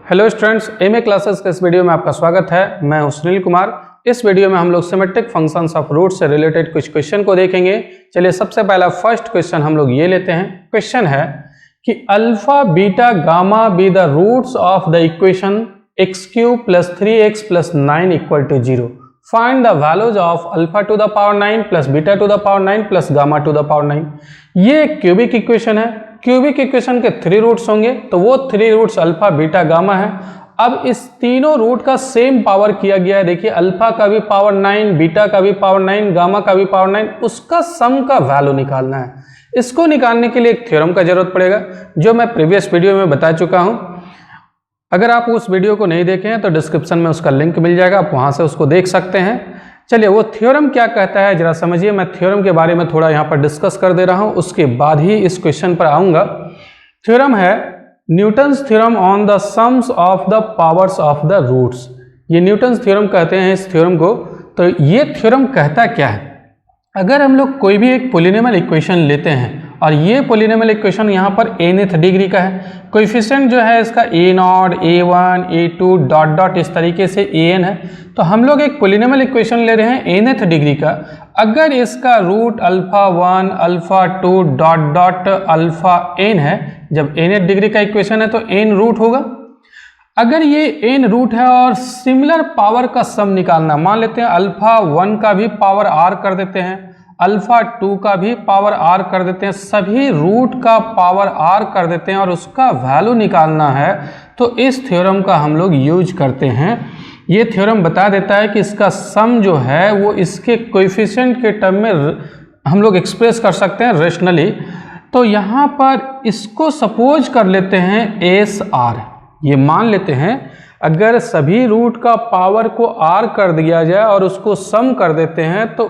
Hello students, MA classes के इस video में आपका स्वागत है। मैं हूं सुनील कुमार। इस वीडियो में हम लोग सिमेट्रिक फंक्शंस ऑफ रूट से रिलेटेड कुछ क्वेश्चन को देखेंगे। चलिए सबसे पहला फर्स्ट क्वेश्चन हम लोग ये लेते हैं। क्वेश्चन है कि alpha beta gamma be the roots of the equation x cube plus 3x plus 9 equal to 0। Find the values of alpha to the power 9 plus beta to the power 9 plus gamma to the power 9। ये एक cubic equation है। Cubic equation के 3 roots होंगे, तो वो 3 roots alpha beta gamma है। अब इस तीनों रूट का सेम पावर किया गया है। देखिए अल्फा का भी पावर 9, बीटा का भी पावर 9, गामा का भी पावर 9, उसका सम का वैल्यू निकालना है। इसको निकालने के लिए एक थ्योरम का जरूरत पड़ेगा, जो मैं प्रीवियस वीडियो में बता चुका हूं। अगर आप उस वीडियो को नहीं देखे हैं तो डिस्क्रिप्शन में उसका लिंक मिल जाएगा, आप वहां से उसको देख सकते हैं। चलिए वो थ्योरम क्या कहता है जरा समझिए। मैं थ्योरम के बारे में थोड़ा यहाँ पर डिस्कस कर दे रहा हूँ, उसके बाद ही इस क्वेश्चन पर आऊँगा। थ्योरम है Newton's theorem on the sums of the powers of the roots. ये न्यूटन्स थ्योरम कहते हैं इस थ्योरम को। तो ये थ्योरम कहता क्या है, अगर हम लोग कोई भी एक पॉलिनॉमियल इक्वेशन लेते हैं और ये पॉलिनॉमियल इक्वेशन यहाँ पर nth डिग्री का है, कोएफिशिएंट जो है इसका a0, a1, a2 dot dot इस तरीके से an है, तो हम लोग एक पॉलिनॉमियल इक्वेशन ले रहे हैं nth डिग्री का। अगर इसका root alpha 1, alpha 2 dot dot alpha n है, जब nth डिग्री का इक्वेशन है तो n रूट होगा। अगर ये n रूट है और सिमिलर पावर का सम निकालना, मान लेते हैं अल्फा 1 का भी पावर r कर देते हैं, अल्फा 2 का भी पावर r कर देते हैं, सभी रूट का पावर r कर देते हैं और उसका वैल्यू निकालना है, तो इस थ्योरम का हम लोग यूज करते हैं। ये थ्योरम बता देता है कि इसका सम जो है वो इसके कोएफिशिएंट के टर्म में हम लोग एक्सप्रेस कर सकते हैं रेशनली। तो यहाँ पर इसको सपोज कर लेते हैं एस आर। ये मान लेते हैं अगर सभी रूट का पावर को r कर दिया जाए और उसको सम कर देते हैं तो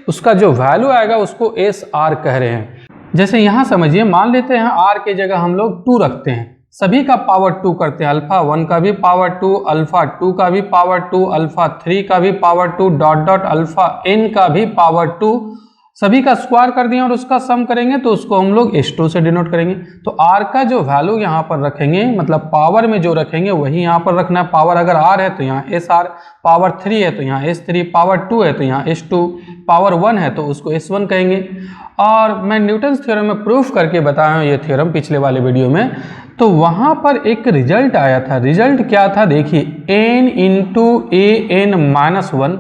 उसका जो वैल्यू आएगा उसको एस आर कह रहे हैं। जैसे यहाँ समझिए, मान लेते हैं r के जगह हम लोग 2 रखते हैं, सभी का पावर 2 करते हैं, अल्फा 1 का भी पावर 2, अल्फा 2 का भी पावर 2, अल्फा 3 का भी power 2 dot dot alpha n का भी पावर 2, सभी का स्क्वायर कर दिया और उसका सम करेंगे तो उसको हम लोग S2 से डिनोट करेंगे। तो R का जो वैल्यू यहाँ पर रखेंगे, मतलब पावर में जो रखेंगे वही यहाँ पर रखना है। पावर अगर R है तो यहाँ SR, पावर 3 है तो यहाँ S3, पावर 2 है तो यहाँ S2, पावर 1 है तो उसको S1 कहेंगे। और मैं न्यूटन्स थ्योरम में प्रूफ करके बताया हूँ ये थ्योरम पिछले वाले वीडियो में। तो वहाँ पर एक रिजल्ट आया था। रिजल्ट क्या था देखिए, n इंटू an-1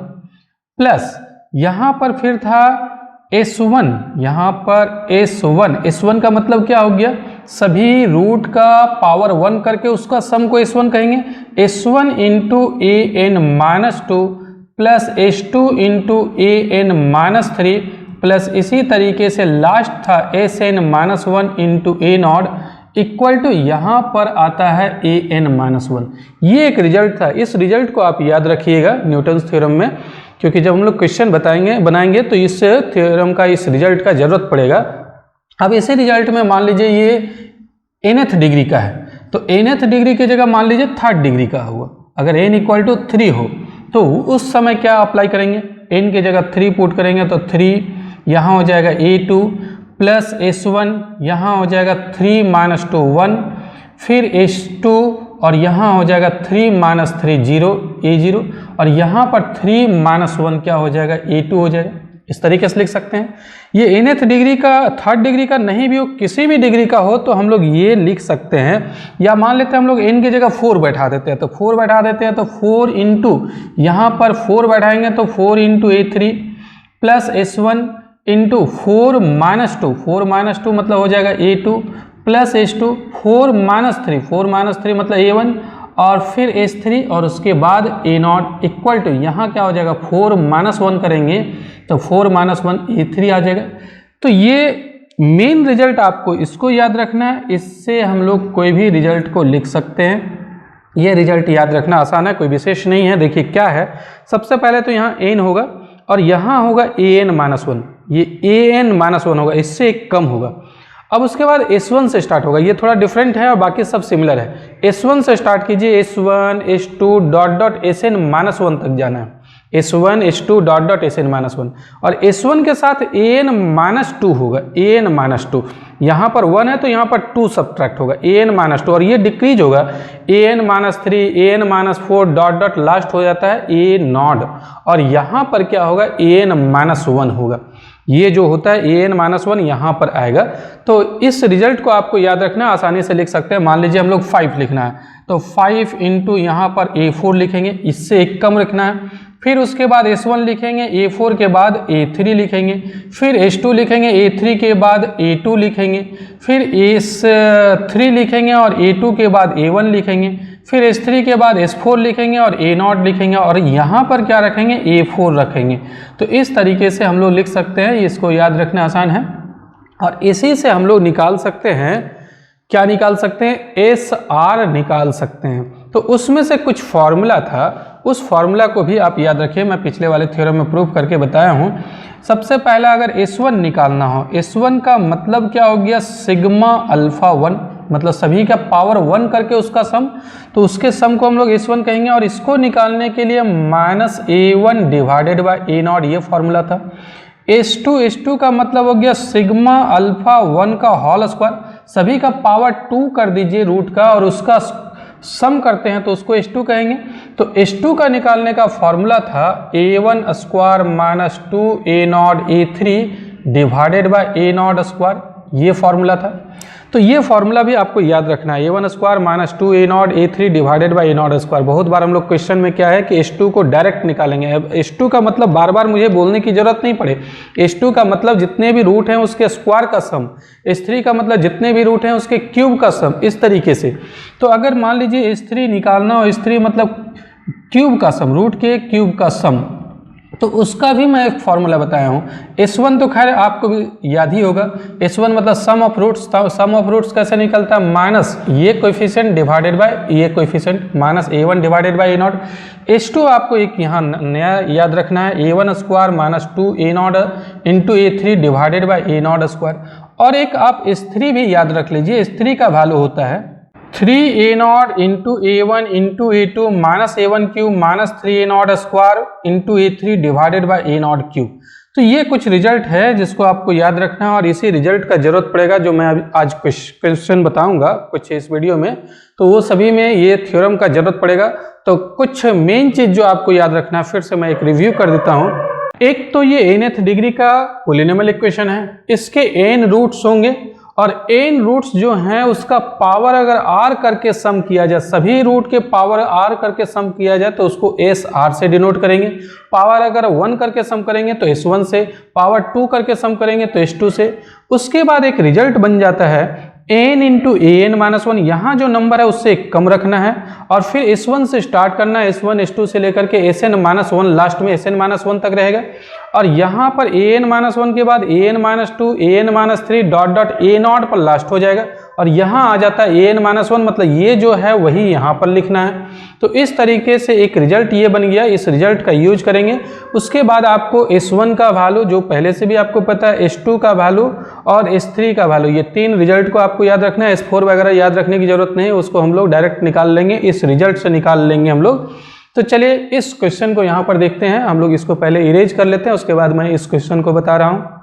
प्लस यहाँ पर फिर था S1, यहाँ पर S1 का मतलब क्या हो गया, सभी रूट का पावर 1 करके उसका सम को S1 कहेंगे। S1 into an-2 plus S2 into an-3 plus इसी तरीके से लास्ट था Sn-1 into a0 equal to यहाँ पर आता है an-1। ये एक रिजल्ट था। इस रिजल्ट को आप याद रखिएगा न्यूटन्स थ्योरम में, क्योंकि जब हम लोग क्वेश्चन बनाएंगे तो इस थ्योरम का, इस रिजल्ट का जरूरत पड़ेगा। अब इसी रिजल्ट में मान लीजिए ये nth डिग्री का है, तो nth डिग्री की जगह मान लीजिए 3rd डिग्री का हुआ। अगर n इक्वल टू 3 हो तो उस समय क्या अप्लाई करेंगे, n की जगह 3 पुट करेंगे तो 3 यहाँ हो जाएगा a2 प्लस S1 यहाँ हो जाएगा 3 माइनस 2 1, फिर S2 और यहाँ हो जाएगा 3 माइनस 3 0 a0, और यहाँ पर 3 माइनस 1 क्या हो जाएगा a2 हो जाएगा। इस तरीके से लिख सकते हैं। ये nth डिग्री का, 3rd डिग्री का नहीं भी हो, किसी भी डिग्री का हो तो हम लोग ये लिख सकते हैं। या मान लेते हैं हम लोग n की जगह 4 बैठा देते हैं, तो 4 बैठा देते हैं तो 4 इंटू यहाँ पर 4 बैठाएंगे तो 4 into a3 plus S1 into 4 minus 2, 4 minus 2 मतलब हो जाएगा a2 प्लस S2, 4 माइनस 3 मतलब a1 और फिर S3 और उसके बाद a0 इक्वल टू यहाँ क्या हो जाएगा 4 माइनस 1 करेंगे तो 4 माइनस 1 a3 आ जाएगा। तो ये मेन रिजल्ट आपको इसको याद रखना है, इससे हम लोग कोई भी रिजल्ट को लिख सकते हैं। ये रिजल्ट याद रखना आसान है, कोई विशेष नहीं है। देखिए क्या है, सबसे पहले तो यहाँ n होगा और यहाँ होगा an-1, ये an-1 होगा, इससे एक कम होगा। अब उसके बाद S1 से स्टार्ट होगा, ये थोड़ा डिफरेंट है और बाकी सब सिमिलर है। S1 से स्टार्ट कीजिए, S1 S2 dot dot Sn-1 तक जाना है। S1 S2 dot dot Sn-1 और S1 के साथ An-2 होगा, An-2 यहाँ पर 1 है तो यहाँ पर 2 सब्ट्रैक्ट होगा, An-2 और ये डिक्रीज होगा An-3 An-4 dot dot last हो जाता है A0 और यहाँ पर क्या होगा An-1 होगा। ये जो होता है An-1 यहाँ पर आएगा। तो इस रिजल्ट को आपको याद रखना, आसानी से लिख सकते हैं। मान लीजिए हम लोग 5 लिखना है तो 5 इंटू यहाँ पर A4 लिखेंगे, इससे एक कम रखना है। फिर उसके बाद S1 लिखेंगे, A4 के बाद A3 लिखेंगे, फिर S2 लिखेंगे, A3 के बाद A2 लिखेंगे, फिर S3 लिखेंगे और A2 के बाद A1 लिखेंगे, फिर S3 के बाद S4 लिखेंगे और A0 लिखेंगे और यहाँ पर क्या रखेंगे A4 रखेंगे। तो इस तरीके से हम लोग लिख सकते हैं, इसको याद रखना आसान है। और इसी से हम लोग निकाल सकते हैं, क्या निकाल सकते हैं, SR निकाल सकते हैं। तो उसमें से कुछ फॉर्मूला था, उस फॉर्मूला को भी आप याद रखिए, मैं पिछले वाले थ्योरम में प्रूफ करके बताया हूँ। सबसे पहला अगर S1 निकालना हो, S1 का मतलब क्या हो गया सिग्मा अल्फा 1, मतलब सभी का पावर 1 करके उसका सम, तो उसके सम को हम लोग S1 कहेंगे। और इसको निकालने के लिए -A1 डिवाइडेड बाय A0 ये फॉर्मूला था। S2 का मतलब हो गया सिग्मा अल्फा 1 का होल स्क्वायर, सभी का पावर 2 कर दीजिए रूट का और उसका सम करते हैं तो उसको S2 कहेंगे। तो S2 का निकालने का फॉर्मूला था A1 square minus 2 A0 A3 divided by A0 square, ये फॉर्मूला था। तो ये फॉर्मूला भी आपको याद रखना है, A1 square minus 2 A0 A3 divided by A0 square. बहुत बार हम लोग क्वेश्चन में क्या है कि S2 को डायरेक्ट निकालेंगे। अब S2 का मतलब बार बार मुझे बोलने की जरूरत नहीं पड़े, S2 का मतलब जितने भी रूट हैं उसके स्क्वायर का सम, S3 का मतलब जितने भी रूट हैं उसके क्यूब का सम, इस तरीके से। तो अगर मान लीजिए S3 निकालना हो, S3 मतलब क्यूब का सम, रूट के क्यूब का सम, तो उसका भी मैं एक फॉर्मूला बताया हूँ। S1 तो खैर आपको भी याद ही होगा, S1 मतलब sum of roots. Sum of roots कैसे निकलता है, माइनस ये कोएफिशिएंट डिवाइडेड बाय ये coefficient, minus A1 divided by A0। S2 आपको एक यहाँ नया याद रखना है, A1 square minus 2 A0 into A3 divided by A0 square. और एक आप S3 भी याद रख लीजिए, S3 का वैल्यू होता है 3A0 into A1 into A2 minus A1 cube minus 3A0 square into A3 divided by A0 cube. तो ये कुछ रिजल्ट है जिसको आपको याद रखना है और इसी रिजल्ट का जरूरत पड़ेगा जो मैं अभी आज क्वेश्चन बताऊंगा कुछ इस वीडियो में, तो वो सभी में ये थ्योरम का जरूरत पड़ेगा। तो कुछ मेन चीज जो आपको याद रखना है, फिर से मैं एक रिव्यू कर देता हूँ। एक तो ये nth डिग्री का पॉलिनोमियल इक्वेशन है, इसके n रूट्स होंगे और n रूट्स जो हैं उसका पावर अगर r करके सम किया जाए, सभी रूट के पावर r करके सम किया जाए तो उसको SR से डिनोट करेंगे। पावर अगर 1 करके सम करेंगे तो S1 से, पावर 2 करके सम करेंगे तो S2 से। उसके बाद एक रिजल्ट बन जाता है n इंटू An-1, यहाँ जो नंबर है उससे कम रखना है और फिर S1 से स्टार्ट करना है, S1 S2 से लेकर के Sn-1 लास्ट में Sn-1 तक रहेगा। और यहाँ पर An-1 के बाद An-2 An-3 dot dot A0 पर लास्ट हो जाएगा और यहाँ आ जाता है An-1, मतलब ये जो है वही यहाँ पर लिखना है। तो इस तरीके से एक रिजल्ट ये बन गया, इस रिजल्ट का यूज करेंगे। उसके बाद आपको S1 का वैल्यू जो पहले से भी आपको पता है, S2 का वैल्यू और S3 का वैल्यू, ये तीन रिजल्ट को आपको याद रखना है। S4 वगैरह याद रखने की जरूरत नहीं, उसको हम लोग डायरेक्ट निकाल लेंगे, इस रिजल्ट से निकाल लेंगे हम लोग। तो चलिए इस क्वेश्चन को यहाँ पर देखते हैं। हम लोग इसको पहले इरेज कर लेते हैं, उसके बाद मैं इस क्वेश्चन को बता रहा हूँ।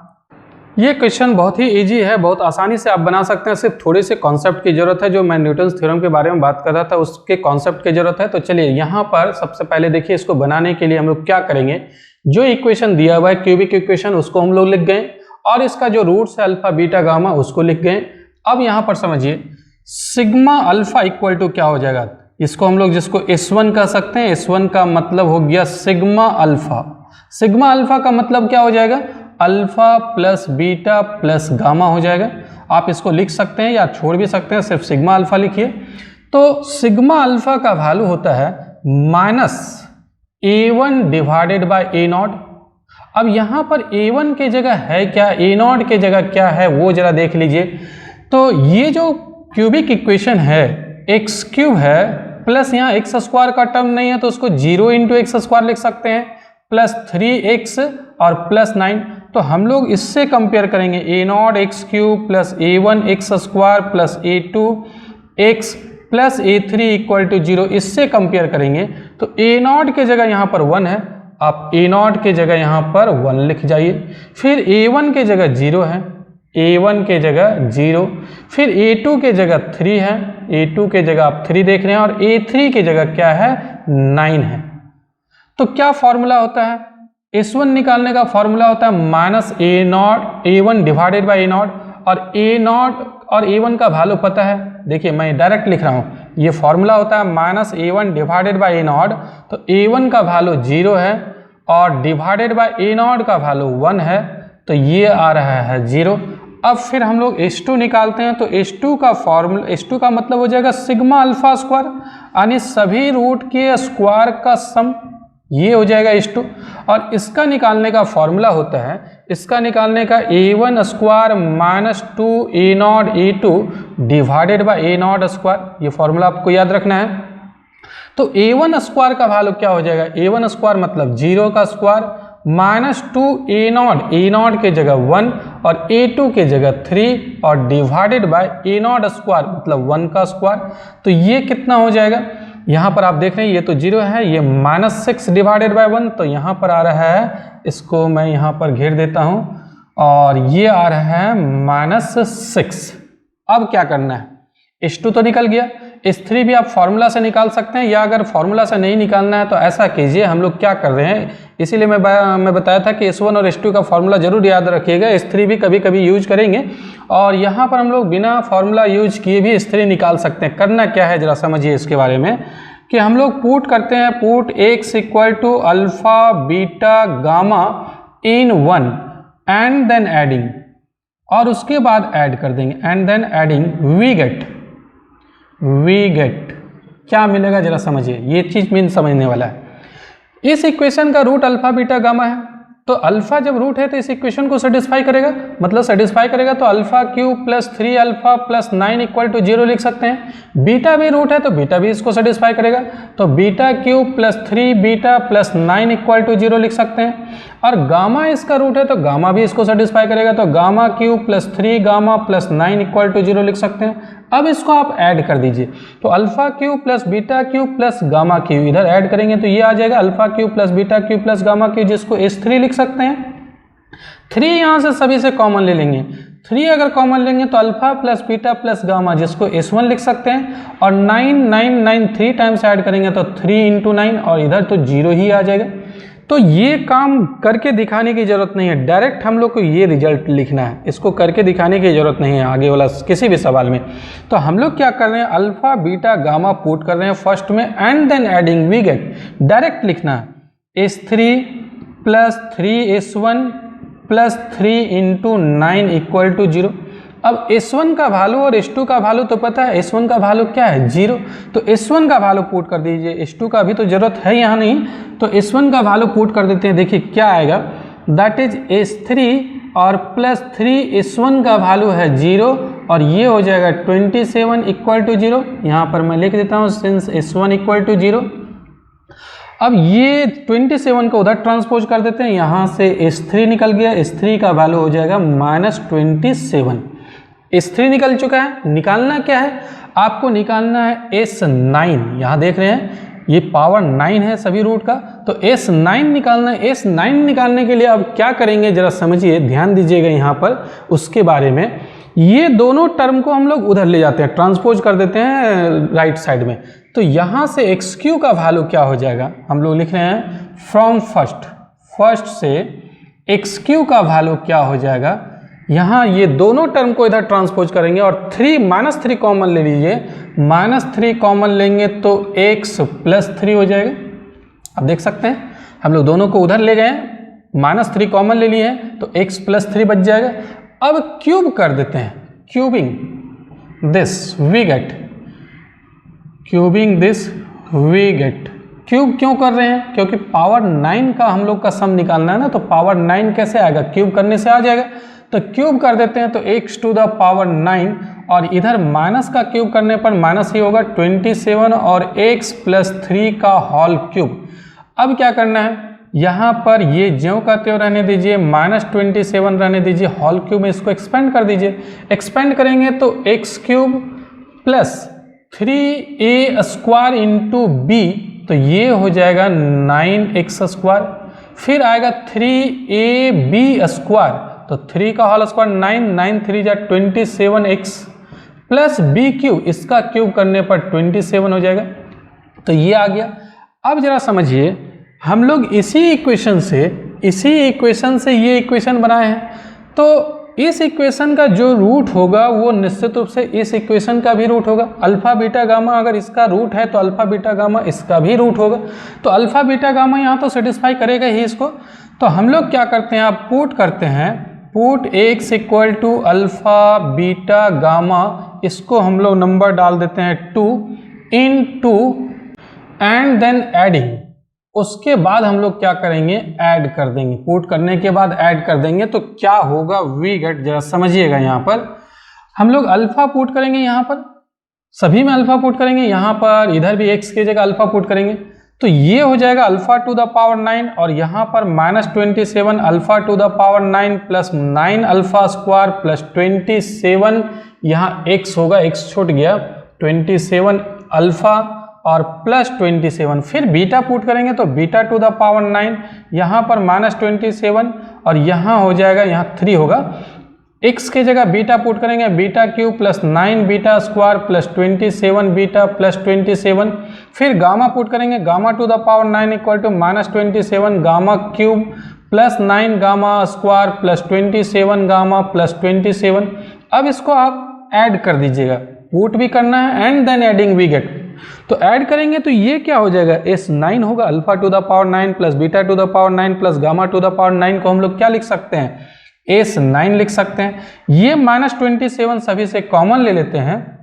ये क्वेश्चन बहुत ही इजी है, बहुत आसानी से आप बना सकते हैं, सिर्फ थोड़े से कॉन्सेप्ट की जरूरत है। जो मैं न्यूटन्स थ्योरम के बारे में बात कर रहा था उसके कॉन्सेप्ट की जरूरत है। तो चलिए यहाँ पर सबसे पहले देखिए, इसको बनाने के लिए हम लोग क्या करेंगे, जो इक्वेशन दिया हुआ है क्यूबिक इक्वेशन उसको हम लोग लिख गए और इसका जो रूट्स है अल्फा बीटा गामा उसको लिख गए। अब यहाँ पर समझिए सिग्मा अल्फा इक्वल टू क्या हो जाएगा, इसको हम लोग जिसको S1 कह सकते हैं, S1 का मतलब हो गया सिग्मा अल्फा। सिग्मा अल्फा का मतलब क्या हो जाएगा, alpha plus beta plus gamma हो जाएगा। आप इसको लिख सकते हैं या छोड़ भी सकते हैं, सिर्फ सिग्मा अल्फा लिखिए। तो सिग्मा अल्फा का वैल्यू होता है minus A1 divided by A0। अब यहाँ पर A1 के जगह है क्या, A0 के जगह क्या है वो जरा देख लीजिए। तो ये जो क्यूबिक इक्वेशन है एक्स क्यूब है प्लस यहाँ एक्स स्क्वायर का टर्म नहीं है तो उसको 0 इंटू एक्स स्क्वायर लिख सकते हैं, प्लस 3x और प्लस 9। तो हम लोग इससे कंपेयर करेंगे A0 x cube plus A1 x square plus A2 x plus A3 equal to 0, इससे कंपेयर करेंगे। तो A0 के जगह यहाँ पर 1 है आप a0 के जगह यहाँ पर 1 लिख जाइए, फिर a1 के जगह 0 है, a1 के जगह 0, फिर a2 के जगह 3 है, a2 के जगह आप 3 देख रहे हैं, और a3 की जगह क्या है 9 है। तो क्या फॉर्मूला होता है, S1 निकालने का फॉर्मूला होता है minus a1 divided by a0, और a0 और a1 का वैल्यू पता है, देखिए मैं डायरेक्ट लिख रहा हूँ, ये फॉर्मूला होता है minus a1 divided by a0, तो a1 का वैल्यू 0 है और डिवाइडेड बाई a0 का वैल्यू 1 है, तो ये आ रहा है 0। अब फिर हम लोग S2 निकालते हैं, तो S2 का फॉर्मूला, S2 का मतलब हो जाएगा सिग्मा अल्फा स्क्वायर, यानी सभी रूट के स्क्वायर का सम, ये हो जाएगा S2। और इसका निकालने का फॉर्मूला होता है, इसका निकालने का a1 square minus 2 a0 a2 divided by a0 square, ये फॉर्मूला आपको याद रखना है। तो a1 स्क्वायर का वैल्यू क्या हो जाएगा, a1 स्क्वायर मतलब 0 का स्क्वायर माइनस 2 a0 के जगह 1 और a2 के जगह 3 और डिवाइडेड बाय a0 स्क्वायर मतलब 1 का स्क्वायर। तो ये कितना हो जाएगा, यहाँ पर आप देख रहे हैं ये तो 0 है, ये माइनस 6 डिवाइडेड बाय 1, तो यहाँ पर आ रहा है, इसको मैं यहाँ पर घेर देता हूँ, और ये आ रहा है माइनस 6। अब क्या करना है, S2 तो निकल गया, S3 भी आप फॉर्मूला से निकाल सकते हैं, या अगर फॉर्मूला से नहीं निकालना है तो ऐसा कीजिए, हम लोग क्या कर रहे हैं, इसीलिए मैं बताया था कि S1 और S2 का फॉर्मूला जरूर याद रखिएगा, S3 भी कभी कभी यूज करेंगे, और यहाँ पर हम लोग बिना फॉर्मूला यूज किए भी S3 निकाल सकते हैं। करना क्या है जरा समझिए इसके बारे में, कि हम लोग पुट करते हैं, put x equal to alpha beta gamma in 1 and then adding, और उसके बाद ऐड कर देंगे, and then adding we get क्या मिलेगा जरा समझिए, ये चीज मीन समझने वाला है। इस इक्वेशन का रूट अल्फा बीटा गामा है, तो अल्फा जब रूट है तो इस इक्वेशन को सेटिस्फाई करेगा, मतलब सेटिस्फाई करेगा, तो alpha cube plus 3 alpha plus 9 equal to 0 लिख सकते हैं। बीटा भी रूट है तो बीटा भी इसको सेटिस्फाई करेगा, तो beta cube plus 3 beta plus 9 equal to 0 लिख सकते हैं। और गामा इसका रूट है तो गामा भी इसको सेटिस्फाई करेगा, तो gamma cube plus 3 gamma plus 9 equal to 0 लिख सकते हैं। अब इसको आप ऐड कर दीजिए, तो alpha cube plus beta cube plus gamma cube इधर ऐड करेंगे तो ये आ जाएगा alpha cube plus beta cube plus gamma cube, जिसको S3 लिख सकते हैं। 3 यहाँ से सभी से कॉमन ले लेंगे, 3 अगर कॉमन लेंगे तो alpha plus beta plus gamma जिसको S1 लिख सकते हैं, और 9 3 टाइम्स ऐड करेंगे तो 3 इंटू 9, और इधर तो 0 ही आ जाएगा। तो ये काम करके दिखाने की जरूरत नहीं है, डायरेक्ट हम लोग को ये रिजल्ट लिखना है, इसको करके दिखाने की जरूरत नहीं है आगे वाला किसी भी सवाल में। तो हम लोग क्या कर रहे हैं, अल्फा बीटा गामा पुट कर रहे हैं फर्स्ट में, and then adding we get, direct लिखना है S3 plus 3S1 plus 3 into 9 equal to 0। अब S1 का वैल्यू और S2 का वैल्यू तो पता है, S1 का वैल्यू क्या है 0, तो S1 का वैल्यू पुट कर दीजिए, S2 का भी तो जरूरत है यहाँ नहीं, तो S1 का वैल्यू पुट कर देते हैं। देखिए क्या आएगा, दैट इज S3 और प्लस 3S1 का वैल्यू है 0, और ये हो जाएगा 27 इक्वल टू 0। यहाँ पर मैं लिख देता हूँ सिंस S1 इक्वल टू 0। अब ये 27 को उधर ट्रांसपोज कर देते हैं, यहाँ से S3 निकल गया, S3 का वैल्यू हो जाएगा माइनस 27। S3 निकल चुका है, निकालना क्या है, आपको निकालना है S9। यहाँ देख रहे हैं ये पावर 9 है सभी रूट का, तो S9 निकालना है। S9 निकालने के लिए अब क्या करेंगे जरा समझिए, ध्यान दीजिएगा यहाँ पर उसके बारे में। ये दोनों टर्म को हम लोग उधर ले जाते हैं, ट्रांसपोज कर देते हैं राइट साइड में, तो यहाँ से x³ का वैल्यू क्या हो जाएगा, हम लोग लिख रहे हैं फ्रॉम फर्स्ट से x³ का वैल्यू क्या हो जाएगा, यहाँ ये दोनों टर्म को इधर ट्रांसपोज करेंगे और -3 कॉमन ले लीजिए, -3 कॉमन लेंगे तो x प्लस 3 हो जाएगा। अब देख सकते हैं हम लोग दोनों को उधर ले गए, -3 कॉमन ले लिए हैं तो x प्लस 3 बच जाएगा। अब क्यूब कर देते हैं, cubing this we get, cubing this we get. Cube क्यों कर रहे हैं, क्योंकि पावर 9 का हम लोग का सम निकालना है ना, तो पावर 9 कैसे आएगा, क्यूब करने से आ जाएगा, तो क्यूब कर देते हैं तो x टू द पावर 9, और इधर माइनस का क्यूब करने पर माइनस ही होगा 27 और x प्लस 3 का होल क्यूब। अब क्या करना है, यहाँ पर ये ज्यों का त्यों रहने दीजिए, -27 रहने दीजिए, होल क्यूब में इसको एक्सपेंड कर दीजिए। एक्सपेंड करेंगे तो x³ plus 3a² into b, तो ये हो जाएगा 9x²। फिर आएगा 3ab² तो 3 का होल स्क्वायर 9, 9 3 जा 27x प्लस बी क्यूब, इसका क्यूब करने पर 27 हो जाएगा। तो ये आ गया। अब जरा समझिए, हम लोग इसी इक्वेशन से ये इक्वेशन बनाए हैं, तो इस इक्वेशन का जो रूट होगा वो निश्चित रूप से इस इक्वेशन का भी रूट होगा। अल्फा बीटा गामा अगर इसका रूट है तो अल्फा बीटा गामा इसका भी रूट होगा। तो अल्फा बीटा गामा यहाँ तो सेटिस्फाई करेगा ही इसको। तो हम लोग क्या करते हैं, आप पुट करते हैं, put x equal to alpha beta gamma, इसको हम लोग नंबर डाल देते हैं 2 into एंड देन एडिंग। उसके बाद हम लोग क्या करेंगे, ऐड कर देंगे। पुट करने के बाद ऐड कर देंगे तो क्या होगा, वी गेट। जरा समझिएगा, यहाँ पर हम लोग अल्फा पुट करेंगे, यहाँ पर सभी में अल्फा पुट करेंगे, यहाँ पर इधर भी x की जगह अल्फा पुट करेंगे। तो ये हो जाएगा अल्फा टू द पावर 9 और यहाँ पर -27 alpha to the power 9 plus 9 alpha square plus 27, यहाँ x होगा, x छूट गया, 27 अल्फा और प्लस 27। फिर बीटा पुट करेंगे तो बीटा टू द पावर 9, यहाँ पर -27 और यहाँ हो जाएगा, यहाँ 3 होगा। x की जगह बीटा पुट करेंगे, beta cube plus 9 beta square plus 27 beta plus 27। फिर गामा पुट करेंगे, gamma to the power 9 equal to -27 gamma cube plus 9 gamma square plus 27 gamma plus 27। अब इसको आप ऐड कर दीजिएगा, पुट भी करना है and then adding we get. तो ऐड करेंगे तो ये क्या हो जाएगा, S9 होगा, alpha to the power 9 plus beta to the power 9 plus gamma to the power 9 को हम लोग क्या लिख सकते हैं, S9 लिख सकते हैं। ये -27 सभी से कॉमन ले लेते हैं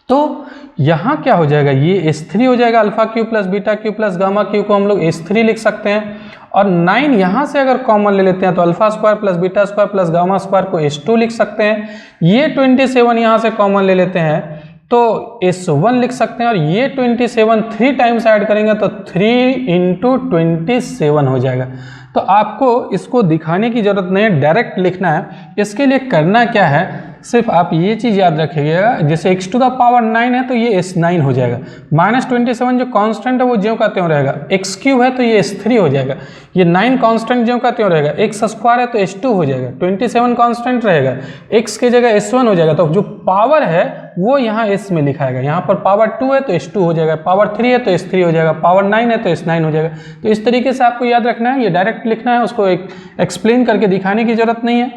तो यहाँ क्या हो जाएगा, ये S3 हो जाएगा, alpha cube plus beta cube plus gamma Q को हम लोग S3 लिख सकते हैं। और 9 यहाँ से अगर कॉमन ले लेते हैं तो alpha square plus beta square plus gamma square को S2 लिख सकते हैं। ये 27 यहाँ से कॉमन ले लेते हैं तो S1 लिख सकते हैं। और ये 27 3 टाइम्स ऐड करेंगे तो 3 × 27 हो जाएगा। तो आपको इसको दिखाने की जरूरत नहीं है, डायरेक्ट लिखना है। इसके लिए करना क्या है, सिर्फ आप ये चीज़ याद रखिएगा, जैसे x टू द पावर 9 है तो ये S9 हो जाएगा, -27 जो कांस्टेंट है वो ज्यों का त्यों रहेगा, x क्यूब है तो ये S3 हो जाएगा, ये 9 कांस्टेंट ज्यों का त्यों रहेगा, x स्क्वायर है तो S2 हो जाएगा, 27 कांस्टेंट रहेगा, x की जगह S1 हो जाएगा। तो जो पावर है वो यहाँ S में लिखाएगा, यहाँ पर पावर 2 है तो S2 हो जाएगा, पावर 3 है तो S3 हो जाएगा, पावर 9 है तो S9 हो जाएगा। तो इस तरीके से आपको याद रखना है, ये डायरेक्ट लिखना है, उसको एक्सप्लेन करके दिखाने की जरूरत नहीं है।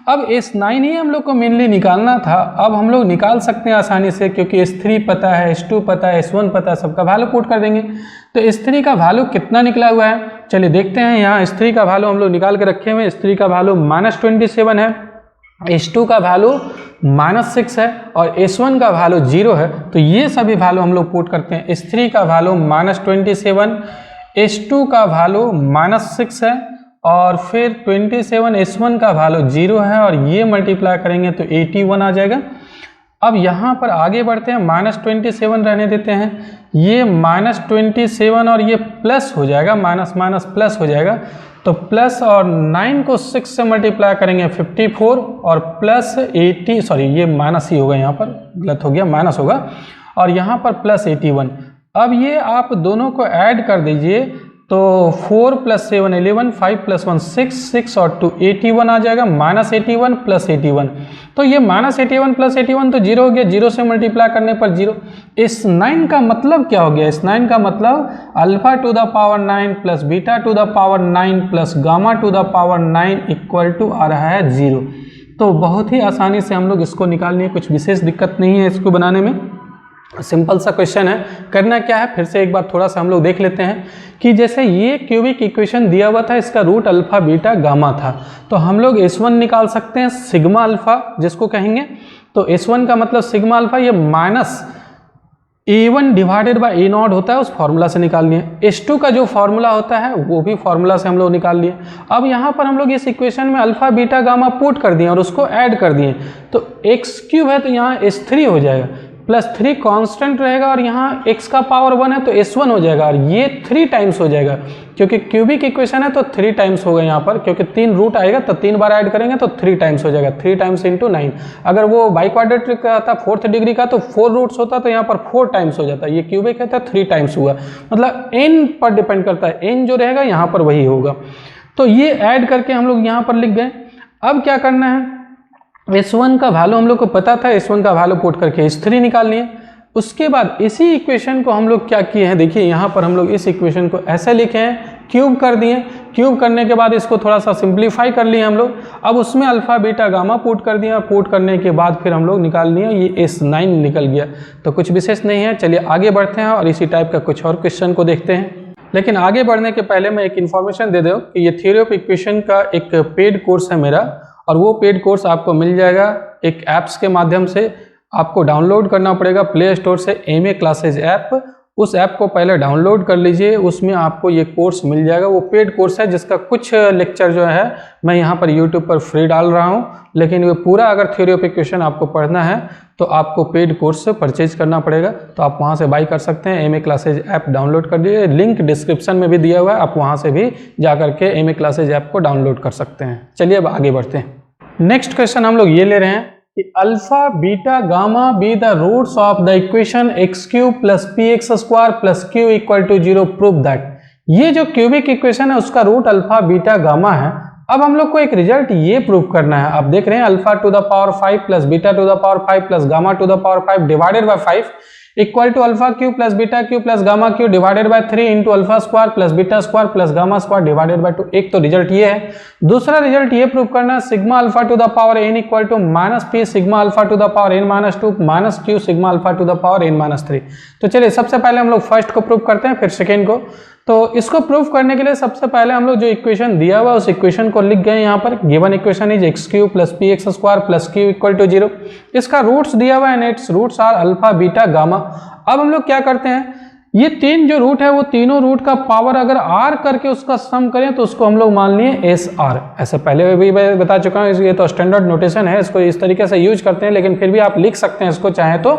अब S9 ही हम लोग को मेनली निकालना था, अब हम लोग निकाल सकते हैं आसानी से, क्योंकि S3 पता है, S2 पता है, S1 पता है, सबका वैल्यू पुट कर देंगे। तो S3 का वैल्यू कितना निकला हुआ है, चलिए देखते हैं। यहाँ S3 का वैल्यू हम लोग निकाल के रखे हुए हैं। S3 का वैल्यू -27 है, S2 का वैल्यू -6 है और S1 का वैल्यू 0 है। तो ये सभी वैल्यू हम लोग पुट करते हैं। S3 का वैल्यू -27, S2 का वैल्यू -6 है और फिर 27 S1 का वैल्यू 0 है और ये मल्टीप्लाई करेंगे तो 81 आ जाएगा। अब यहाँ पर आगे बढ़ते हैं, -27 रहने देते हैं, ये -27 और ये प्लस हो जाएगा, माइनस माइनस प्लस हो जाएगा। तो प्लस और 9 को 6 से मल्टीप्लाई करेंगे 54 और प्लस 80, सॉरी ये माइनस ही होगा, यहाँ पर गलत हो गया, माइनस होगा और यहाँ पर प्लस 81। अब ये आप दोनों को ऐड कर दीजिए तो 4 + 7 11, 5 + 1 6, 6 और 2 81 आ जाएगा, -81 + 81। तो ये -81 + 81 तो 0 हो गया, 0 से मल्टीप्लाई करने पर 0। S9 का मतलब क्या हो गया, S9 का मतलब alpha to the power 9 plus beta to the power 9 plus gamma to the power 9 equal to आ रहा है 0। तो बहुत ही आसानी से हम लोग इसको निकाल लिए, कुछ विशेष दिक्कत नहीं है इसको बनाने में, सिंपल सा क्वेश्चन है। करना क्या है, फिर से एक बार थोड़ा सा हम लोग देख लेते हैं कि जैसे ये क्यूबिक इक्वेशन दिया हुआ था, इसका रूट अल्फा बीटा गामा था, तो हम लोग S1 निकाल सकते हैं, सिग्मा अल्फा जिसको कहेंगे। तो S1 का मतलब सिग्मा अल्फा, ये -A1 डिवाइडेड बाय A0 होता है, उस फॉर्मूला से निकाल लिए। S2 का जो फॉर्मूला होता है वो भी फॉर्मूला से हम लोग निकाल लिए। अब यहाँ पर हम लोग इस इक्वेशन में अल्फा बीटा गामा पुट कर दिए और उसको ऐड कर दिए, तो x क्यूब है तो यहाँ S3 हो जाएगा, प्लस 3 कांस्टेंट रहेगा और यहाँ x का पावर 1 है तो s1 हो जाएगा और ये 3 टाइम्स हो जाएगा क्योंकि क्यूबिक इक्वेशन है तो 3 टाइम्स होगा यहाँ पर, क्योंकि 3 रूट आएगा तो 3 बार ऐड करेंगे तो 3 टाइम्स हो जाएगा, 3 टाइम्स इंटू 9। अगर वो बाई क्वाड्रेटिक का था 4th डिग्री का तो 4 रूट्स होता तो यहाँ पर 4 टाइम्स हो जाता, ये क्यूबिक है तो 3 टाइम्स हुआ, मतलब n पर डिपेंड करता है, n जो रहेगा यहाँ पर वही होगा। तो ये ऐड करके हम लोग यहाँ पर लिख गए। अब क्या करना है, S1 का वैल्यू हम लोग को पता था, S1 का वैल्यू पुट करके S3 निकालनी है। उसके बाद इसी इक्वेशन को हम लोग क्या किए हैं, देखिए यहाँ पर हम लोग इस इक्वेशन को ऐसे लिखे हैं, क्यूब कर दिए, क्यूब करने के बाद इसको थोड़ा सा सिंप्लीफाई कर लिए हम लोग। अब उसमें अल्फा बीटा गामा पुट कर दिया, पुट करने के बाद फिर हम लोग निकाल लिए, ये S9 निकल गया। तो कुछ विशेष नहीं है, चलिए आगे बढ़ते हैं और इसी टाइप का कुछ और क्वेश्चन को देखते हैं। लेकिन आगे बढ़ने के पहले मैं एक इन्फॉर्मेशन दे दूँ कि ये थ्योरी ऑफ इक्वेशन का एक पेड कोर्स है मेरा, और वो पेड कोर्स आपको मिल जाएगा एक ऐप्स के माध्यम से। आपको डाउनलोड करना पड़ेगा प्ले स्टोर से MA क्लासेज ऐप, उस ऐप को पहले डाउनलोड कर लीजिए, उसमें आपको ये कोर्स मिल जाएगा। वो पेड कोर्स है जिसका कुछ लेक्चर जो है मैं यहाँ पर YouTube पर फ्री डाल रहा हूँ, लेकिन वो पूरा अगर थ्योरी ऑफ इक्वेशन आपको पढ़ना है तो आपको पेड कोर्स परचेज करना पड़ेगा। तो आप वहाँ से बाई कर सकते हैं, MA क्लासेज ऐप डाउनलोड कर दीजिए, लिंक डिस्क्रिप्शन में भी दिया हुआ है, आप वहाँ से भी जा करके MA क्लासेज ऐप को डाउनलोड कर सकते हैं। चलिए अब आगे बढ़ते हैं। नेक्स्ट क्वेश्चन हम लोग ये ले रहे हैं कि alpha beta gamma be the roots of the equation x cube plus p x square plus q equal to 0 prove that. ये जो क्यूबिक इक्वेशन है उसका रूट अल्फा बीटा गामा है। अब हम लोग को एक रिजल्ट ये प्रूव करना है। आप देख रहे हैं alpha to the power 5 plus beta to the power 5 plus gamma to the power 5 divided by 5 equal to alpha cube plus beta cube plus gamma cube divided by 3 into alpha square plus beta square plus gamma square divided by 2। एक तो result ये है। दूसरा result ये prove करना है sigma alpha to the power n equal to minus p sigma alpha to the power n minus 2 minus q sigma alpha to the power n minus 3। तो चलिए सबसे पहले हम लोग फर्स्ट को प्रूव करते हैं, फिर सेकेंड को। तो इसको प्रूव करने के लिए सबसे पहले हम लोग जो इक्वेशन दिया हुआ उस इक्वेशन को लिख गए यहाँ पर। Given equation is x cube plus p x square plus q equal to 0। इसका रूट्स दिया हुआ है and its roots are alpha beta gamma. अब हम लोग क्या करते हैं, ये तीन जो रूट है वो तीनों रूट का पावर अगर r करके उसका सम करें तो उसको हम लोग मान लिए SR। ऐसे पहले भी मैं बता चुका हूँ, ये तो स्टैंडर्ड नोटेशन है, इसको इस तरीके से यूज करते हैं, लेकिन फिर भी आप लिख सकते हैं इसको चाहे तो,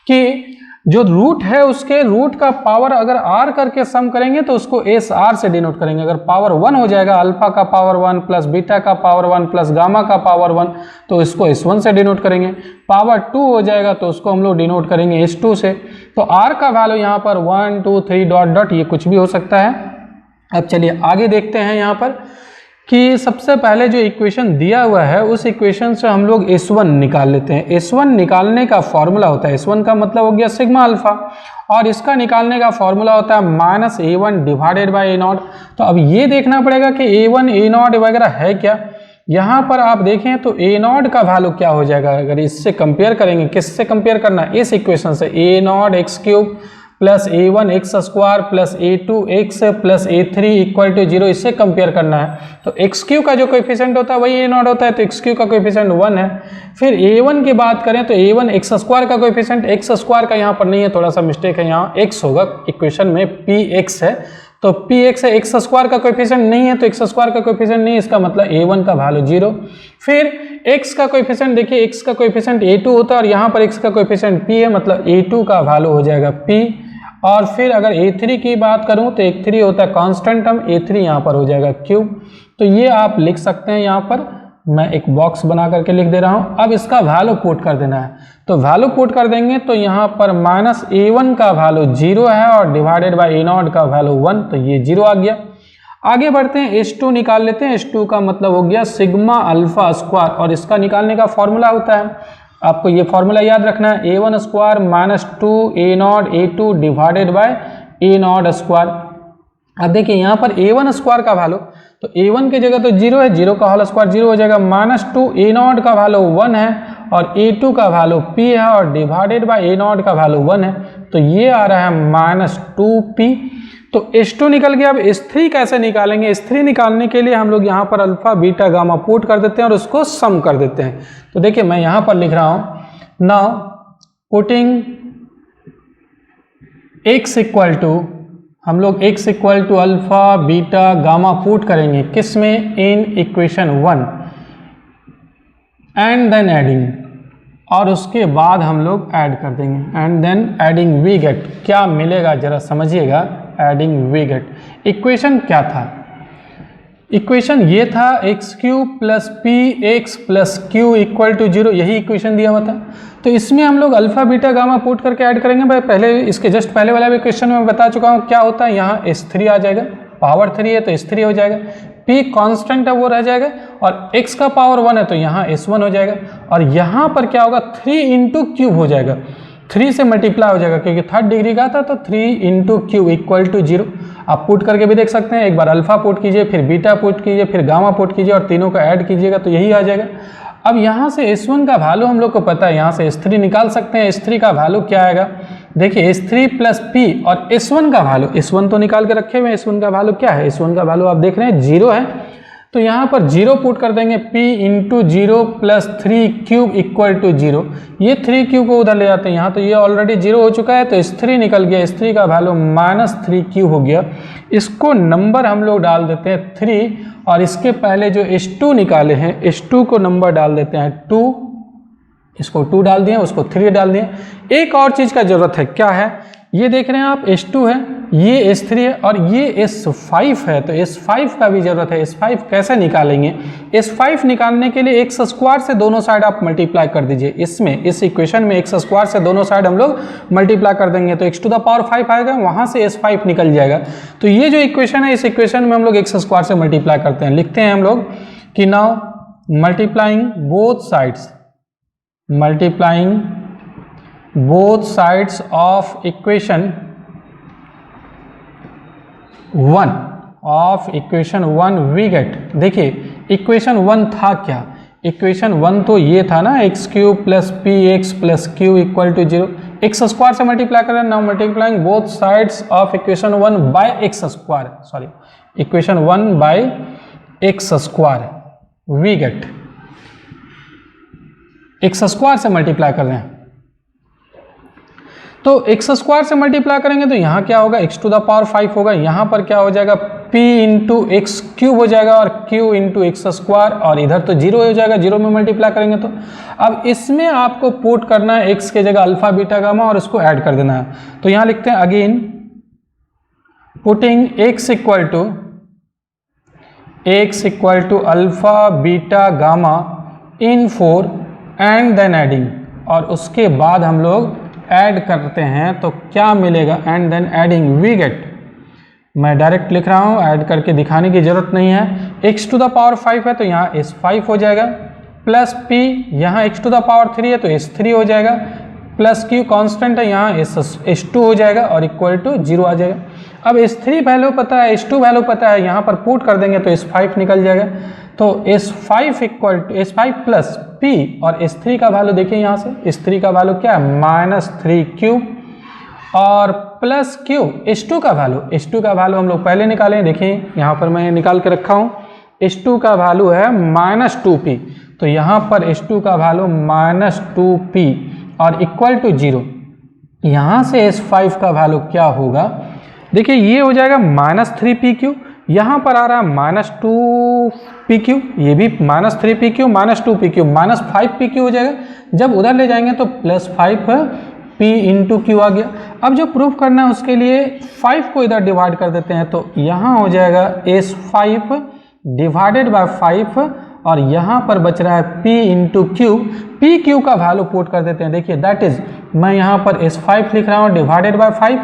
कि जो रूट है उसके रूट का पावर अगर r करके सम करेंगे तो उसको SR से डिनोट करेंगे। अगर पावर 1 हो जाएगा, अल्फा का पावर 1 प्लस बीटा का पावर 1 प्लस गामा का पावर 1, तो इसको S1 से डिनोट करेंगे। पावर 2 हो जाएगा तो उसको हम लोग डिनोट करेंगे S2 से। तो r का वैल्यू यहाँ पर 1 2 3 डॉट डॉट ये कुछ भी हो सकता है। अब चलिए आगे देखते हैं यहाँ पर कि सबसे पहले जो इक्वेशन दिया हुआ है उस इक्वेशन से हम लोग S1 निकाल लेते हैं। S1 निकालने का फॉर्मूला होता है, S1 का मतलब हो गया सिग्मा अल्फा, और इसका निकालने का फॉर्मूला होता है minus A1 divided by A0। तो अब ये देखना पड़ेगा कि A1 A0 वगैरह है क्या। यहाँ पर आप देखें तो A0 का वैल्यू क्या हो जाएगा, अगर इससे कंपेयर करेंगे, किससे कंपेयर करना है, इस इक्वेशन से, A0 x cube plus A1 x square plus A2 x plus A3 equal to 0, इससे कंपेयर करना है। तो एक्स क्यू का जो कोएफिशिएंट होता है वही A0 होता है, तो एक्स क्यू का कोएफिशिएंट 1 है। फिर A1 की बात करें तो A1 एक्स स्क्वायर का कोएफिशिएंट, एक्स स्क्वायर का यहाँ पर नहीं है, थोड़ा सा मिस्टेक है, यहाँ x होगा, इक्वेशन में px है, तो px है, एक्स स्क्वायर का कोएफिशिएंट नहीं है, तो एक्स स्क्वायर का कोएफिशिएंट नहीं है, इसका मतलब A1 का वैल्यू 0। फिर x का कोएफिशिएंट देखिए, x का कोएफिशिएंट A2 होता है और यहाँ पर x का कोएफिशिएंट p है, मतलब A2 का वैल्यू हो जाएगा p। और फिर अगर A3 की बात करूं तो A3 होता है कांस्टेंट टर्म, A3 यहाँ पर हो जाएगा क्यूब। तो ये आप लिख सकते हैं, यहाँ पर मैं एक बॉक्स बना करके लिख दे रहा हूं। अब इसका वैल्यू पुट कर देना है, तो वैल्यू पुट कर देंगे तो यहाँ पर माइनस A1 का वैल्यू 0 है और डिवाइडेड बाय A0 का वैल्यू 1, तो ये 0 आ गया। आगे बढ़ते हैं, S2 निकाल लेते हैं। S2 का मतलब हो गया सिग्मा अल्फा स्क्वायर, और इसका निकालने का फॉर्मूला होता है, आपको ये फॉर्मूला याद रखना है, A1 square minus 2 A0 A2 divided by A0 square. अब देखिए यहाँ पर A1 स्क्वायर का वैल्यू, तो A1 की जगह तो 0 है, 0 का होल स्क्वायर 0 हो जाएगा, माइनस 2 A0 का वैल्यू 1 है और A2 का वैल्यू p है और डिवाइडेड बाय A0 का वैल्यू 1 है, तो ये आ रहा है माइनस 2p। तो S2 निकल गया। अब S3 कैसे निकालेंगे, S3 निकालने के लिए हम लोग यहाँ पर अल्फा बीटा गामा पुट कर देते हैं और उसको सम कर देते हैं। तो देखिए मैं यहाँ पर लिख रहा हूँ, now putting x equal to, हम लोग x equal to alpha beta gamma put करेंगे किस में, in equation 1 and then adding, और उसके बाद हम लोग ऐड कर देंगे and then adding we get. क्या मिलेगा जरा समझिएगा, एडिंग वी गेट। इक्वेशन क्या था? इक्वेशन ये था x cube plus p x plus q equal to 0, यही इक्वेशन दिया हुआ था। तो इसमें हम लोग अल्फा बीटा गामा पुट करके ऐड करेंगे। भाई पहले इसके जस्ट पहले वाला भी क्वेश्चन में बता चुका हूँ क्या होता है। यहाँ S3 आ जाएगा, पावर 3 है तो S3 हो जाएगा, P कांस्टेंट है वो रह जाएगा, और x का पावर 1 है तो यहाँ S1 हो जाएगा, और यहाँ पर क्या होगा 3 इंटू क्यूब हो जाएगा, 3 से मल्टीप्लाई हो जाएगा क्योंकि थर्ड डिग्री का था, तो 3 इंटू क्यूब इक्वल टू 0। आप पुट करके भी देख सकते हैं, एक बार अल्फा पुट कीजिए, फिर बीटा पुट कीजिए, फिर गामा पुट कीजिए और तीनों का ऐड कीजिएगा तो यही आ जाएगा। अब यहाँ से S1 का वैल्यू हम लोग को पता है, यहाँ से S3 निकाल सकते हैं। S3 का वैल्यू क्या आएगा? देखिए S3 प्लस P और S1 का वैल्यू, S1 तो निकाल के रखे हुए हैं, S1 का वैल्यू क्या है? S1 का वैल्यू आप देख रहे हैं 0 है, तो यहाँ पर 0 पुट कर देंगे, P into 0 plus 3 cube equal to 0। ये 3 क्यूब को उधर ले जाते हैं, यहाँ तो ये ऑलरेडी 0 हो चुका है तो S3 निकल गया, S3 का वैल्यू -3 क्यूब हो गया। इसको नंबर हम लोग डाल देते हैं 3, और इसके पहले जो S2 निकाले हैं S2 को नंबर डाल देते हैं 2, इसको 2 डाल दिए, उसको 3 डाल दिए। एक और चीज़ का ज़रूरत है, क्या है? ये देख रहे हैं आप S2 है, ये S3 है और ये S5 है, तो S5 का भी ज़रूरत है। S5 कैसे निकालेंगे? S5 निकालने के लिए x स्क्वायर से दोनों साइड आप मल्टीप्लाई कर दीजिए। इसमें इस इक्वेशन में x स्क्वायर से दोनों साइड हम लोग मल्टीप्लाई कर देंगे तो x टू द पावर 5 आएगा, वहाँ से S5 निकल जाएगा। तो ये जो इक्वेशन है, इस इक्वेशन में हम लोग x स्क्वायर से मल्टीप्लाई करते हैं। लिखते हैं हम लोग कि नाउ मल्टीप्लाइंग बोथ साइड्स, मल्टीप्लाइंग both sides of equation 1 we get। देखिए इक्वेशन 1 था क्या? इक्वेशन 1 तो ये था ना, x cube plus p x plus q equal to 0, x square से मल्टीप्लाई करें। Now multiplying both sides of equation 1 by x square, sorry equation 1 by x square we get. X square से multiply कर रहे हैं तो x square से multiply करेंगे तो यहाँ क्या होगा, x टू द पावर 5 होगा, यहाँ पर क्या हो जाएगा p इंटू एक्स क्यूब हो जाएगा और q इंटू एक्स स्क्वायर, और इधर तो 0 हो जाएगा, 0 में मल्टीप्लाई करेंगे तो। अब इसमें आपको पुट करना है x के जगह अल्फा बीटा गामा और उसको ऐड कर देना है। तो यहाँ लिखते हैं again putting x equal to alpha beta gamma in 4 and then adding, और उसके बाद हम लोग ऐड करते हैं तो क्या मिलेगा, and then adding we get. मैं डायरेक्ट लिख रहा हूँ, ऐड करके दिखाने की जरूरत नहीं है। x टू द पावर 5 है तो यहाँ S5 हो जाएगा, प्लस p, यहाँ x टू द पावर 3 है तो S3 हो जाएगा, प्लस q कांस्टेंट है यहाँ S2 हो जाएगा और इक्वल टू 0 आ जाएगा। अब S3 वैल्यू पता है, S2 वैल्यू पता है, यहाँ पर पुट कर देंगे तो S5 निकल जाएगा। तो S5 equal to S5 plus P और S3 का वैल्यू देखिए, यहाँ से S3 का वैल्यू क्या है -3 क्यूब और प्लस Q S2 का वैल्यू, S2 का वैल्यू हम लोग पहले निकाले हैं, देखिए यहाँ पर मैं निकाल के रखा हूँ। S2 का वैल्यू है -2P, तो यहाँ पर S2 का वैल्यू -2P और इक्वल टू 0। यहाँ से S5 का वैल्यू क्या होगा, देखिए ये हो जाएगा -3PQ, यहाँ पर आ रहा है -2PQ, ये भी -3PQ -2PQ -5PQ हो जाएगा। जब उधर ले जाएंगे तो +5P इंटू क्यू आ गया। अब जो प्रूफ करना है उसके लिए 5 को इधर डिवाइड कर देते हैं तो यहाँ हो जाएगा S5 डिवाइडेड बाय 5, और यहाँ पर बच रहा है P into Q. P Q का वैल्यू पुट कर देते हैं, देखिए दैट इज, मैं यहाँ पर S5 लिख रहा हूँ डिवाइडेड बाय 5,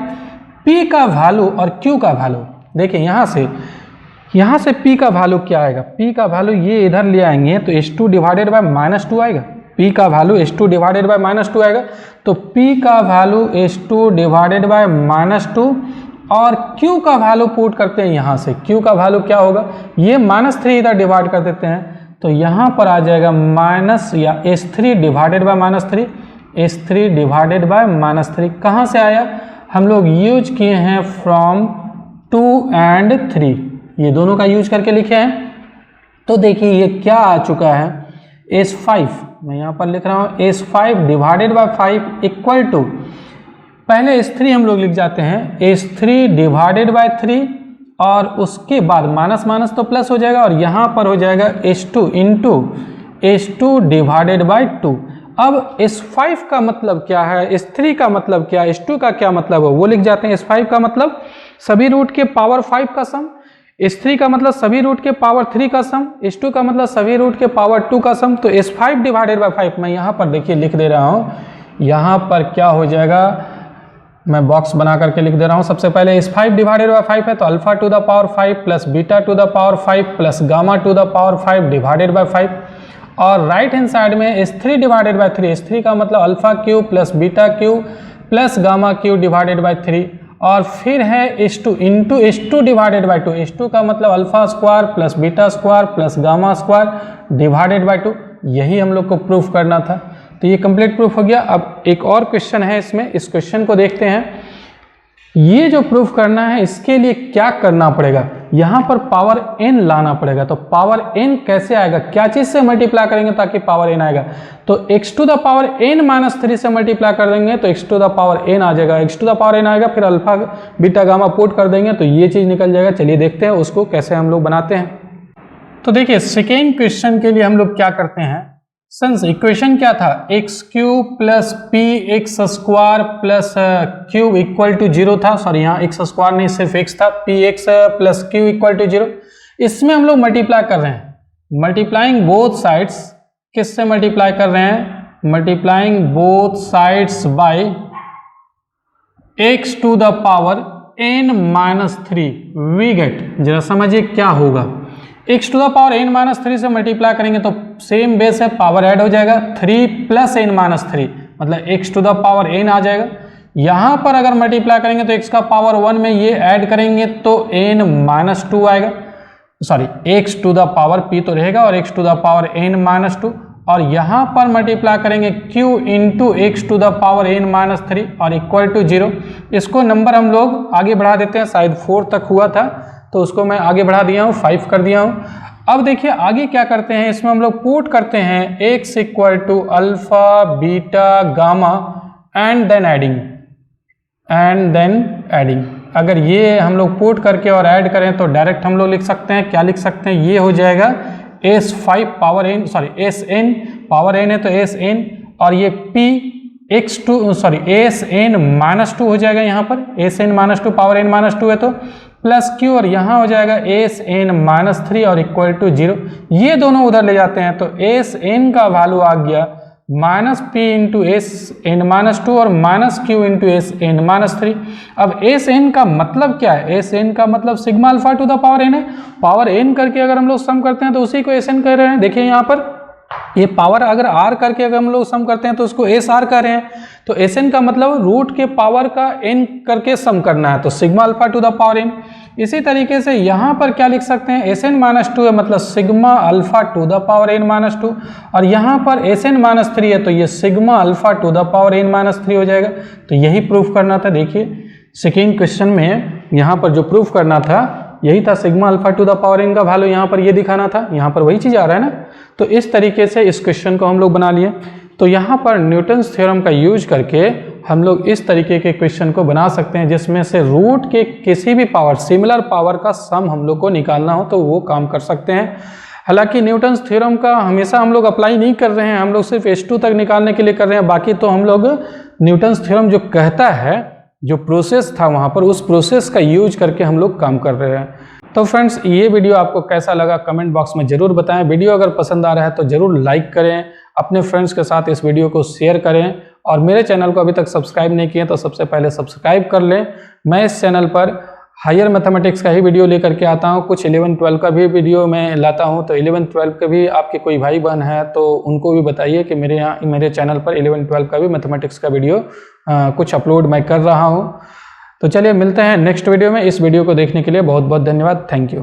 P का वैल्यू और Q का वैल्यू देखिए, यहाँ से P का वैल्यू क्या आएगा, P का वैल्यू ये इधर ले आएंगे तो S2 डिवाइडेड बाय -2 आएगा, P का वैल्यू S2 डिवाइडेड बाय -2 आएगा, तो P का वैल्यू S2 डिवाइडेड बाय -2 और Q का वैल्यू पुट करते हैं यहाँ से, Q का वैल्यू क्या होगा, ये -3 इधर डिवाइड कर देते हैं तो यहाँ पर आ जाएगा माइनस या S3 divided by -3, S3 divided by -3 कहाँ से आया, हम लोग यूज किए हैं फ्रॉम 2 and 3, ये दोनों का यूज करके लिखे हैं। तो देखिए ये क्या आ चुका है S5, मैं यहाँ पर लिख रहा हूँ S5 divided by 5 equal to, पहले S3 हम लोग लिख जाते हैं S3 डिवाइडेड बाय 3 और उसके बाद माइनस माइनस तो प्लस हो जाएगा और यहाँ पर हो जाएगा S2 into S2 divided by 2। अब S5 का मतलब क्या है, S3 का मतलब क्या है, S2 का क्या मतलब है वो लिख जाते हैं। S5 का मतलब सभी रूट के पावर 5 का सम, S3 का मतलब सभी रूट के पावर 3 का सम, S2 का मतलब सभी रूट के पावर 2 का सम। तो S5 डिवाइडेड बाय 5 मैं यहाँ पर देखिए लिख दे रहा हूँ, यहाँ पर क्या हो जाएगा, मैं बॉक्स बना करके लिख दे रहा हूँ। सबसे पहले S5 डिवाइडेड बाय 5 है तो alpha to the power 5 plus beta to the power 5 plus gamma to the power 5 divided by 5, और राइट हैंड साइड में S3 डिवाइडेड बाय 3, S3 का मतलब alpha cube plus beta cube plus gamma cube divided by 3, और फिर है S2 into S2 divided by 2, S2 का मतलब alpha square plus beta square plus gamma square divided by 2। यही हम लोग को प्रूफ करना था, तो ये कंप्लीट प्रूफ हो गया। अब एक और क्वेश्चन है इसमें, इस क्वेश्चन को देखते हैं। ये जो प्रूफ करना है इसके लिए क्या करना पड़ेगा, यहाँ पर पावर n लाना पड़ेगा। तो पावर n कैसे आएगा, क्या चीज से मल्टीप्लाई करेंगे ताकि पावर n आएगा, तो x to the power n minus 3 से मल्टीप्लाई कर देंगे तो x to the power n आ जाएगा, x to the power n आएगा, फिर अल्फा बीटा गामा पुट कर देंगे तो ये चीज निकल जाएगा। चलिए देखते हैं उसको कैसे हम लोग बनाते हैं। तो देखिए सेकेंड क्वेश्चन के लिए हम लोग क्या करते हैं, सन्स इक्वेशन क्या था, x cube plus p x square plus cube equal to 0 था, सॉरी यहाँ एक्स स्क्वायर नहीं सिर्फ एक्स था, p x plus q equal to 0। इसमें हम लोग मल्टीप्लाई कर रहे हैं, मल्टीप्लाइंग बोथ साइड्स, किससे मल्टीप्लाई कर रहे हैं, multiplying both sides by x to the power n minus 3, we get, जरा समझिए क्या होगा, x to the power n minus 3 से मल्टीप्लाई करेंगे तो सेम बेस है, पावर ऐड हो जाएगा, 3 प्लस n माइनस 3 मतलब x to the power n आ जाएगा। यहाँ पर अगर मल्टीप्लाई करेंगे तो x का पावर 1 में ये ऐड करेंगे तो n माइनस 2 आएगा, sorry x to the power p तो रहेगा और x to the power n minus 2, और यहाँ पर मल्टीप्लाई करेंगे q into x to the power n minus 3 और इक्वल टू 0। इसको नंबर हम लोग आगे बढ़ा देते हैं, शायद 4 तक हुआ था तो उसको मैं आगे बढ़ा दिया हूँ, 5 कर दिया हूँ। अब देखिए आगे क्या करते हैं, इसमें हम लोग पुट करते हैं x equal to alpha beta gamma and then adding. अगर ये हम लोग पुट करके और ऐड करें तो डायरेक्ट हम लोग लिख सकते हैं, क्या लिख सकते हैं, ये हो जाएगा S5 power n, sorry Sn power n है तो Sn, और ये p x2 sorry Sn minus 2 हो जाएगा, यहाँ पर Sn minus 2 power n minus 2 है तो प्लस q, और यहाँ हो जाएगा Sn माइनस 3 और इक्वल टू 0। ये दोनों उधर ले जाते हैं तो Sn का वैल्यू आ गया minus p into Sn minus 2 और minus q into Sn minus 3। अब Sn का मतलब क्या है, Sn का मतलब sigma alpha to the power n है, पावर n करके अगर हम लोग सम करते हैं तो उसी को Sn कह रहे हैं। देखिए यहाँ पर ये पावर अगर r करके अगर हम लोग सम करते हैं तो उसको SR कह रहे हैं, तो Sn का मतलब रूट के पावर का n करके सम करना है तो sigma alpha to the power n। इसी तरीके से यहाँ पर क्या लिख सकते हैं, Sn माइनस 2 है मतलब sigma alpha to the power n minus 2, और यहाँ पर Sn माइनस 3 है तो ये sigma alpha to the power n minus 3 हो जाएगा। तो यही प्रूफ करना था। देखिए सेकेंड क्वेश्चन में यहाँ पर जो प्रूफ करना था यही था, sigma alpha to the power n का वैल्यू यहाँ पर ये दिखाना था, यहाँ पर वही चीज़ आ रहा है ना। तो इस तरीके से इस क्वेश्चन को हम लोग बना लिए। तो यहाँ पर न्यूटन्स थ्योरम का यूज करके हम लोग इस तरीके के क्वेश्चन को बना सकते हैं जिसमें से रूट के किसी भी पावर, सिमिलर पावर का सम हम लोग को निकालना हो तो वो काम कर सकते हैं। हालांकि न्यूटन्स थ्योरम का हमेशा हम लोग अप्लाई नहीं कर रहे हैं, हम लोग सिर्फ H2 तक निकालने के लिए कर रहे हैं, बाकी तो हम लोग न्यूटन्स थ्योरम जो कहता है, जो प्रोसेस था वहाँ पर, उस प्रोसेस का यूज करके हम लोग काम कर रहे हैं। तो फ्रेंड्स ये वीडियो आपको कैसा लगा कमेंट बॉक्स में ज़रूर बताएं। वीडियो अगर पसंद आ रहा है तो ज़रूर लाइक करें, अपने फ्रेंड्स के साथ इस वीडियो को शेयर करें, और मेरे चैनल को अभी तक सब्सक्राइब नहीं किए तो सबसे पहले सब्सक्राइब कर लें। मैं इस चैनल पर हायर मैथमेटिक्स का ही वीडियो लेकर के आता हूँ, कुछ 11-12 का भी वीडियो मैं लाता हूँ। तो 11-12 के भी आपके कोई भाई बहन है तो उनको भी बताइए कि मेरे चैनल पर 11-12 का भी मैथमेटिक्स का वीडियो कुछ अपलोड मैं कर रहा हूँ। तो चलिए मिलते हैं नेक्स्ट वीडियो में। इस वीडियो को देखने के लिए बहुत बहुत धन्यवाद। Thank you.